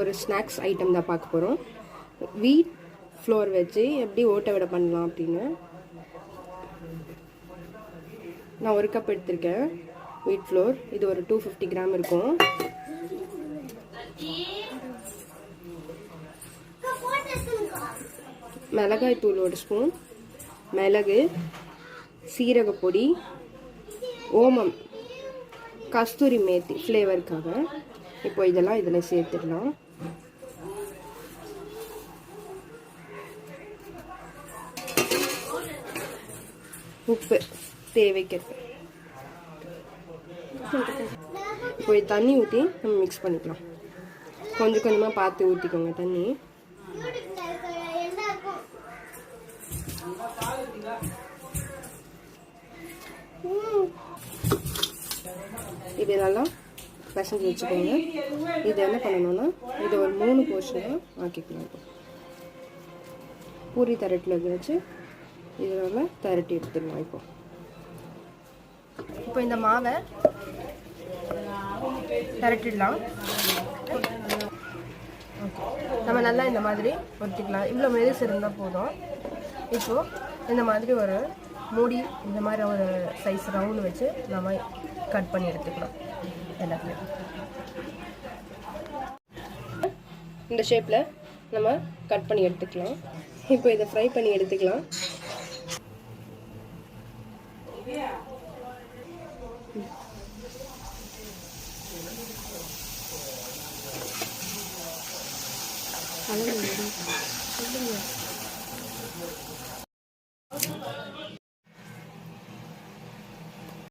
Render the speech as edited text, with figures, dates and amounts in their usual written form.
ஒரு snacks item தான் பார்க்க போகிறோம். வீட் ஃப்ளோர் வச்சு எப்படி ஓட்ட விட பண்ணலாம் அப்படின்னு. நான் 1 கப் எடுத்திருக்கேன் வீட் ஃப்ளோர். இது ஒரு 250 கிராம் இருக்கும். மிளகாய் தூள் 1 ஸ்பூன், மிளகு, சீரகப்பொடி, ஓமம், கஸ்தூரி மேத்தி ஃப்ளேவருக்காக. இப்போ இதெல்லாம் இதில் சேர்த்துடலாம். உப்பு தேவைக்கிறது. இப்போ தண்ணி ஊற்றி நம்ம மிக்ஸ் பண்ணிக்கலாம். கொஞ்சம் கொஞ்சமாக பார்த்து ஊற்றிக்கோங்க தண்ணி. இது நல்லா பிசைஞ்சு வச்சுக்கோங்க. இது என்ன பண்ணணும்னா இதை ஒரு 3 போர்ஷனாக ஆக்கிக்கலாம். பூரி தரட்டில் வச்சு இதனால் திரட்டி எடுத்துடலாம். இப்போ இந்த மாவை திரட்டிடலாம். நம்ம நல்லா இந்த மாதிரி ஒட்டிக்கலாம். இவ்வளோ மெலிசு இருந்தால் போதும். இப்போது இந்த மாதிரி ஒரு மூடி, இந்த மாதிரி ஒரு சைஸ் ரவுண்டு வச்சு நம்ம கட் பண்ணி எடுத்துக்கலாம். எல்லாத்தையும் இந்த ஷேப்பில் நம்ம கட் பண்ணி எடுத்துக்கலாம். இப்போ இதை ஃப்ரை பண்ணி எடுத்துக்கலாம்.